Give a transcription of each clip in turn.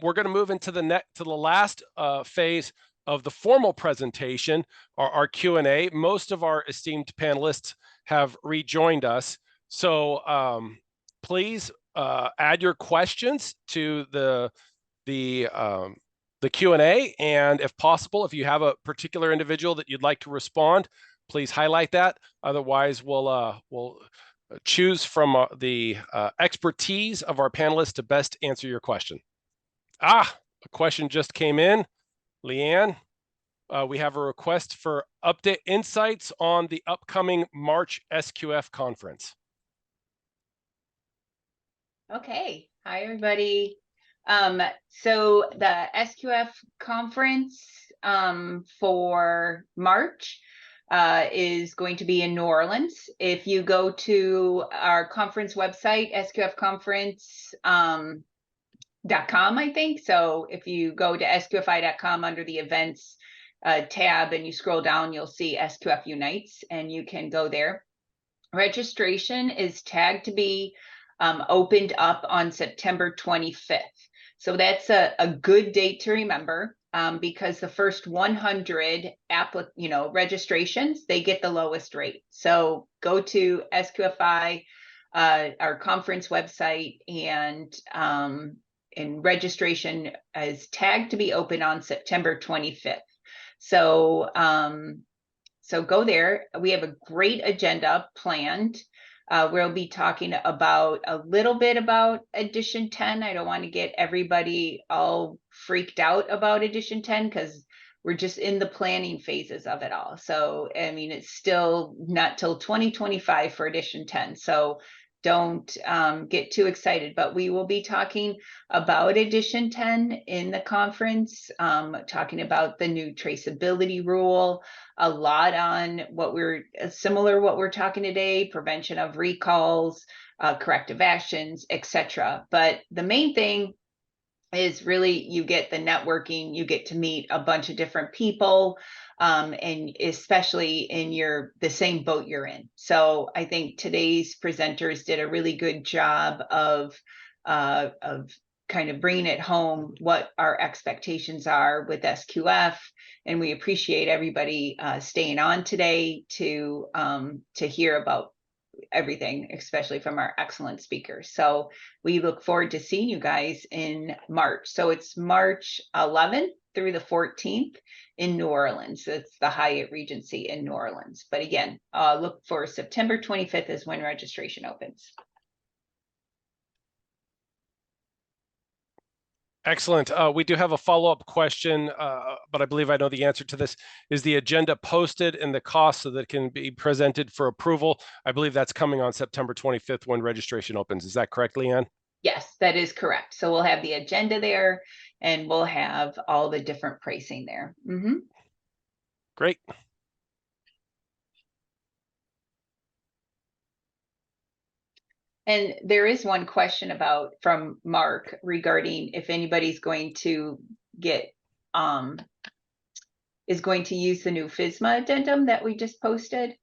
we're going to move into the last phase of the formal presentation, our Q&A. Most of our esteemed panelists have rejoined us, so please add your questions to the Q&A, and if possible, if you have a particular individual that you'd like to respond, please highlight that. Otherwise, we'll choose from the expertise of our panelists to best answer your question. A question just came in. Leanne, we have a request for update insights on the upcoming March SQF conference. Okay, hi everybody. So the SQF conference for March is going to be in New Orleans. If you go to our conference website, sqfconference.com, I think. So if you go to sqfi.com under the events tab and you scroll down, you'll see SQF Unites and you can go there. Registration is tagged to be opened up on September 25th. So that's a good date to remember because the first 100 registrations, they get the lowest rate. So go to SQFI, our conference website, and registration is tagged to be open on September 25th. So so go there. We have a great agenda planned. We'll be talking about a little bit about edition 10. I don't want to get everybody all freaked out about edition 10 because we're just in the planning phases of it all. So, I mean, it's still not till 2025 for edition 10. So don't get too excited, but we will be talking about edition 10 in the conference, talking about the new traceability rule, a lot on what we're talking today, prevention of recalls, corrective actions, etc. But the main thing is really you get the networking, you get to meet a bunch of different people, and especially in the same boat you're in. So I think today's presenters did a really good job of kind of bringing it home what our expectations are with SQF, and we appreciate everybody staying on today to hear about everything, especially from our excellent speakers. So we look forward to seeing you guys in March. So it's March 11th through the 14th in New Orleans. It's the Hyatt Regency in New Orleans. But again, look for September 25th is when registration opens. Excellent. We do have a follow-up question, but I believe I know the answer to this. Is the agenda posted and the cost so that it can be presented for approval? I believe that's coming on September 25th when registration opens. Is that correct, Leanne? Yes, that is correct. So we'll have the agenda there and we'll have all the different pricing there. Mm-hmm. Great. And there is one question from Mark regarding if anybody's going to is going to use the new FSMA addendum that we just posted.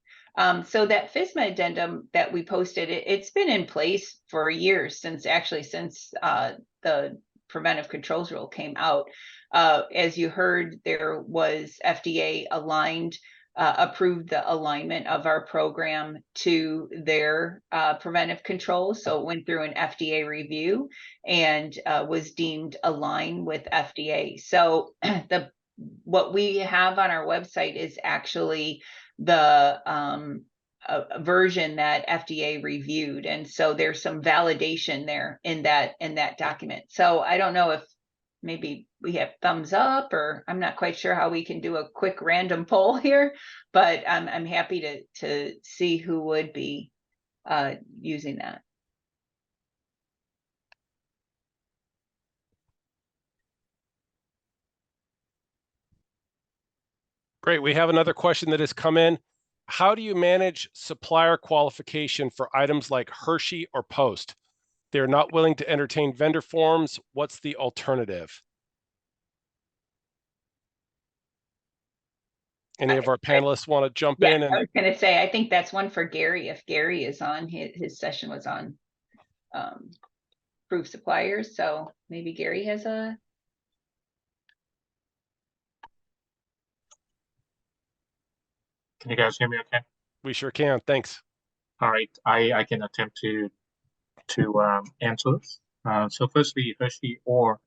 So that FSMA addendum that we posted, it's been in place for years since the preventive controls rule came out. As you heard, there was FDA approved the alignment of our program to their preventive controls. So it went through an FDA review and was deemed aligned with FDA. So what we have on our website is actually the a version that FDA reviewed. And so there's some validation there in that document. So I don't know if maybe we have thumbs up, or I'm not quite sure how we can do a quick random poll here, but I'm happy to see who would be using that. Great. We have another question that has come in. How do you manage supplier qualification for items like Hershey or Post? They're not willing to entertain vendor forms. What's the alternative? Any of our panelists want to jump in? And I was going to say, I think that's one for Gary. If Gary is on, his session was on approved suppliers. So maybe Gary has a. Can you guys hear me okay? We sure can. Thanks. All right, I can attempt to answer this. So firstly, Hershey or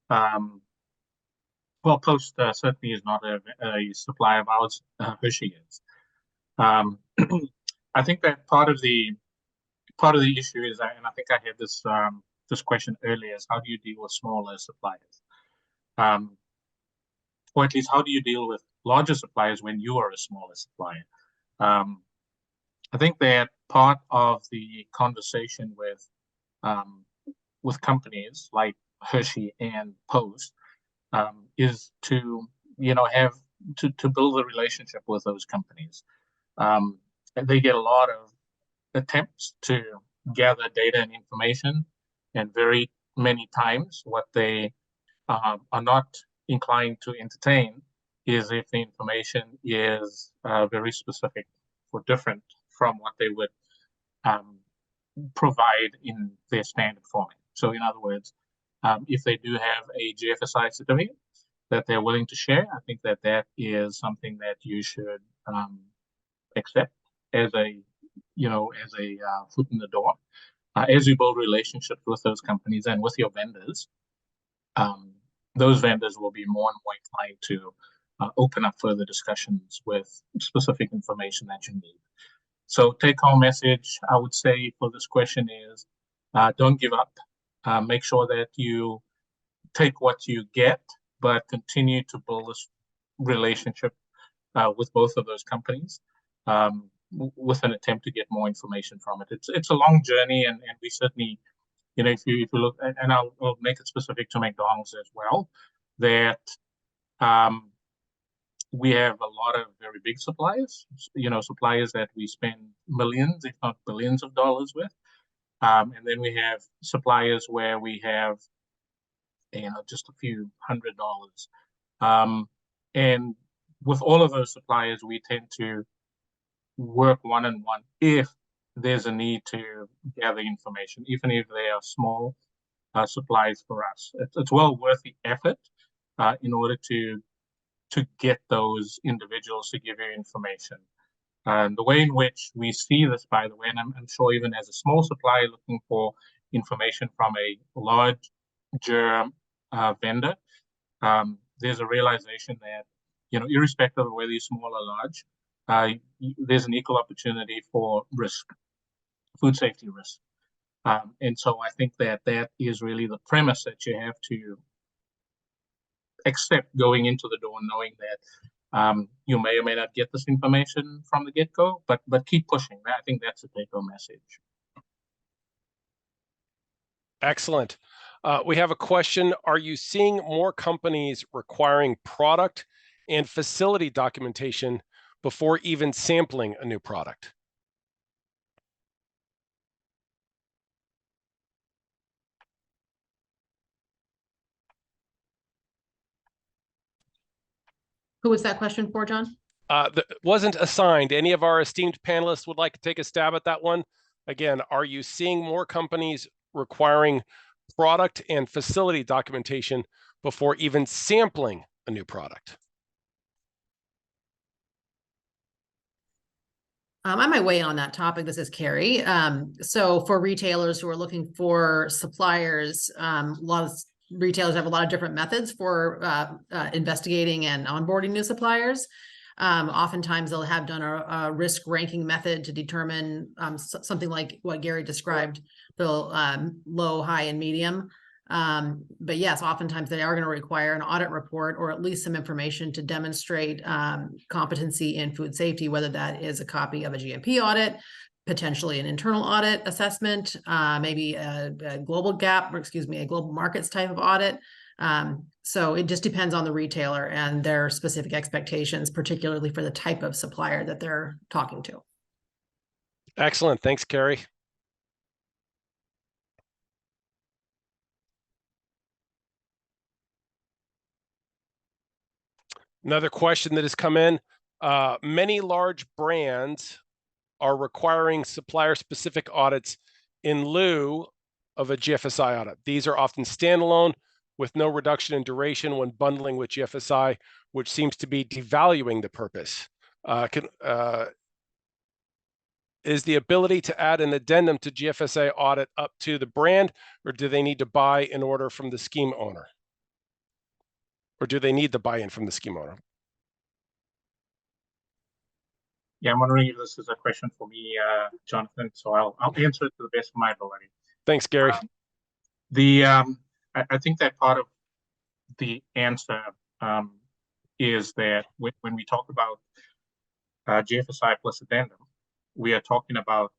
well, Post certainly is not a supplier of ours. Hershey is. I think that part of the issue is that, and I think I had this question earlier, is how do you deal with smaller suppliers? Or at least how do you deal with larger suppliers when you are a smaller supplier? I think that part of the conversation with companies like Hershey and Post is to have to build a relationship with those companies. And they get a lot of attempts to gather data and information, and very many times what they are not inclined to entertain is if the information is very specific or different from what they would provide in their standard format. So in other words, if they do have a GFSI certificate that they're willing to share, I think that that is something that you should accept as a foot in the door. As you build relationships with those companies and with your vendors, those vendors will be more and more inclined to open up further discussions with specific information that you need. So take-home message, I would say, for this question is don't give up. Make sure that you take what you get, but continue to build this relationship with both of those companies with an attempt to get more information from it. It's a long journey, and we certainly, if you look, and I'll make it specific to McDonald's as well, that we have a lot of very big suppliers, suppliers that we spend millions, if not billions of dollars with. And then we have suppliers where we have, just a few $100s. And with all of those suppliers, we tend to work one-on-one if there's a need to gather information, even if they are small supplies for us. It's well worth the effort in order to get those individuals to give you information. And the way in which we see this, by the way, and I'm sure even as a small supplier looking for information from a larger vendor, there's a realization that, irrespective of whether you're small or large, there's an equal opportunity for risk, food safety risk. And so I think that is really the premise that you have to accept going into the door, knowing that you may or may not get this information from the get-go, but keep pushing. I think that's the take-home message. Excellent. We have a question. Are you seeing more companies requiring product and facility documentation before even sampling a new product? Who was that question for, John? That wasn't assigned. Any of our esteemed panelists would like to take a stab at that one? Again, are you seeing more companies requiring product and facility documentation before even sampling a new product? I might weigh in on that topic. This is Carrie. So for retailers who are looking for suppliers, a lot of retailers have a lot of different methods for investigating and onboarding new suppliers. Oftentimes they'll have done a risk ranking method to determine something like what Gary described, the low, high, and medium. But yes, oftentimes they are going to require an audit report or at least some information to demonstrate competency in food safety, whether that is a copy of a GMP audit, potentially an internal audit assessment, maybe a global gap, or excuse me, a global markets type of audit. So it just depends on the retailer and their specific expectations, particularly for the type of supplier that they're talking to. Excellent. Thanks, Carrie. Another question that has come in. Many large brands are requiring supplier-specific audits in lieu of a GFSI audit. These are often standalone with no reduction in duration when bundling with GFSI, which seems to be devaluing the purpose. Is the ability to add an addendum to GFSA audit up to the brand, or do they need to buy in order from the scheme owner? Or do they need the buy-in from the scheme owner? Yeah, I'm wondering if this is a question for me, Jonathan. So I'll answer it to the best of my ability. Thanks, Gary. I think that part of the answer is that when we talk about GFSI plus addendum, we are talking about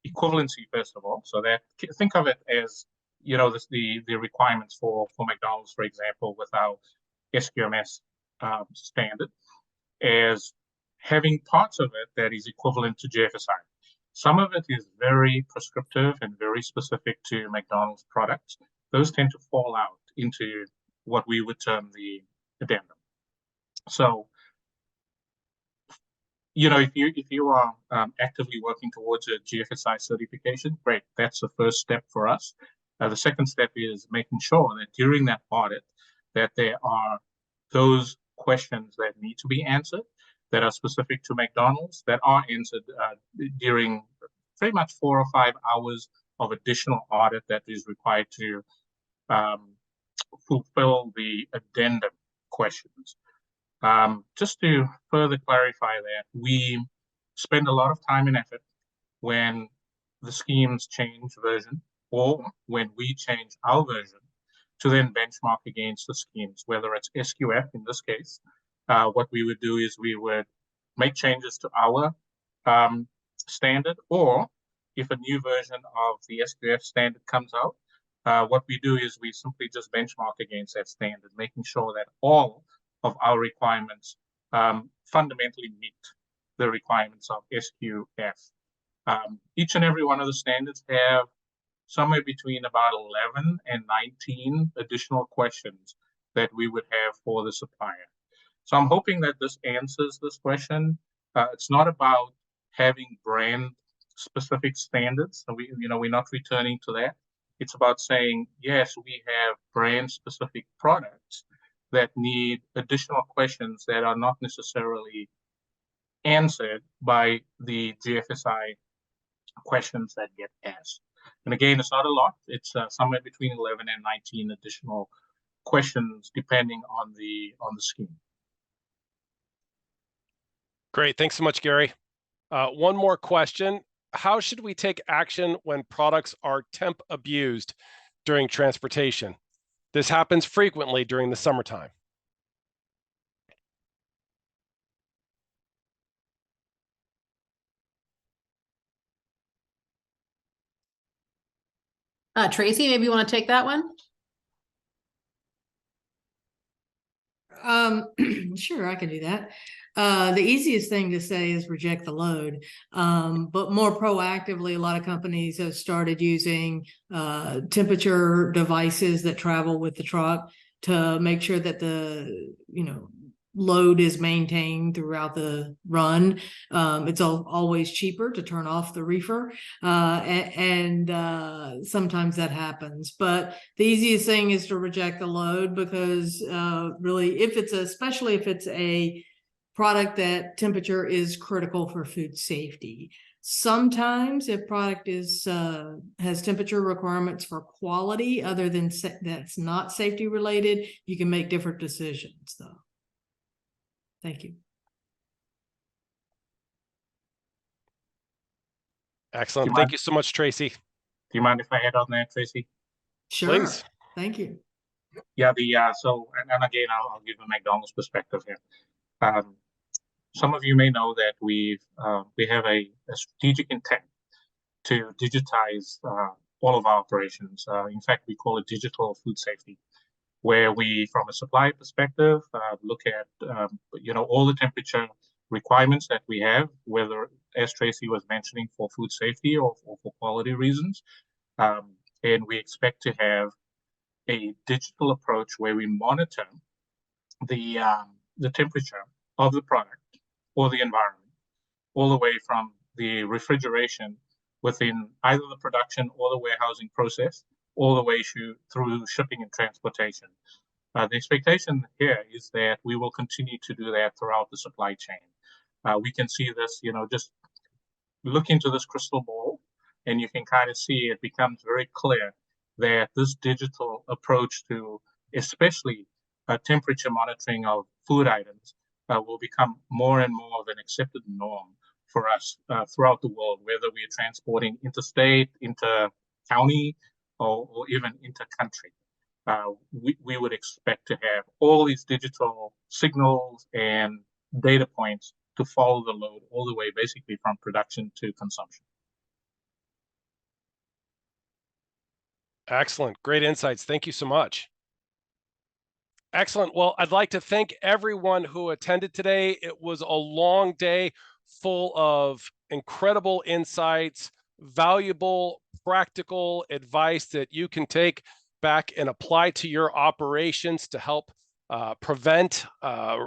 equivalency first of all. So that think of it as the requirements for McDonald's, for example, with our SQMS standard, as having parts of it that is equivalent to GFSI. Some of it is very prescriptive and very specific to McDonald's products. Those tend to fall out into what we would term the addendum. So, if you are actively working towards a GFSI certification, great. That's the first step for us. The second step is making sure that during that audit, that there are those questions that need to be answered that are specific to McDonald's that are answered during pretty much 4 or 5 hours of additional audit that is required to fulfill the addendum questions. Just to further clarify that, we spend a lot of time and effort when the schemes change version or when we change our version to then benchmark against the schemes, whether it's SQF in this case. What we would do is we would make changes to our standard, or if a new version of the SQF standard comes out, what we do is we simply just benchmark against that standard, making sure that all of our requirements fundamentally meet the requirements of SQF. Each and every one of the standards have somewhere between about 11 and 19 additional questions that we would have for the supplier. So I'm hoping that this answers this question. It's not about having brand specific standards. So we're not returning to that. It's about saying, yes, we have brand specific products that need additional questions that are not necessarily answered by the GFSI questions that get asked. And again, it's not a lot. It's somewhere between 11 and 19 additional questions depending on the scheme. Great. Thanks so much, Gary. One more question. How should we take action when products are temp abused during transportation? This happens frequently during the summertime. Tracy, maybe you want to take that one? Sure, I can do that. The easiest thing to say is reject the load. But more proactively, a lot of companies have started using temperature devices that travel with the truck to make sure that the load is maintained throughout the run. It's always cheaper to turn off the reefer, and sometimes that happens. But the easiest thing is to reject the load, because really, especially if it's a product that temperature is critical for food safety. Sometimes if product has temperature requirements for quality other than that's not safety related, you can make different decisions though. Thank you. Excellent. Thank you so much, Tracy. Do you mind if I add on that, Tracy? Sure. Please. Thank you. Yeah, so and again, I'll give a McDonald's perspective here. Some of you may know that we have a strategic intent to digitize all of our operations. In fact, we call it digital food safety, where we, from a supply perspective, look at all the temperature requirements that we have, whether, as Tracy was mentioning, for food safety or for quality reasons. And we expect to have a digital approach where we monitor the temperature of the product or the environment, all the way from the refrigeration within either the production or the warehousing process, all the way through shipping and transportation. The expectation here is that we will continue to do that throughout the supply chain. We can see this, just look into this crystal ball, and you can kind of see it becomes very clear that this digital approach to especially temperature monitoring of food items will become more and more of an accepted norm for us throughout the world, whether we are transporting interstate, inter-county, or even inter-country. We would expect to have all these digital signals and data points to follow the load all the way basically from production to consumption. Excellent. Great insights. Thank you so much. Excellent. Well, I'd like to thank everyone who attended today. It was a long day full of incredible insights, valuable, practical advice that you can take back and apply to your operations to help prevent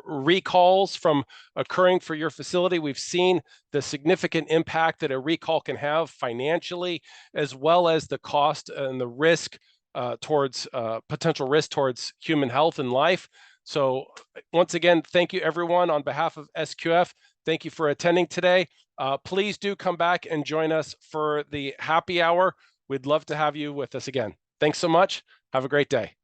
recalls from occurring for your facility. We've seen the significant impact that a recall can have financially, as well as the cost and the risk towards potential risk towards human health and life. So once again, thank you everyone on behalf of SQF. Thank you for attending today. Please do come back and join us for the happy hour. We'd love to have you with us again. Thanks so much. Have a great day.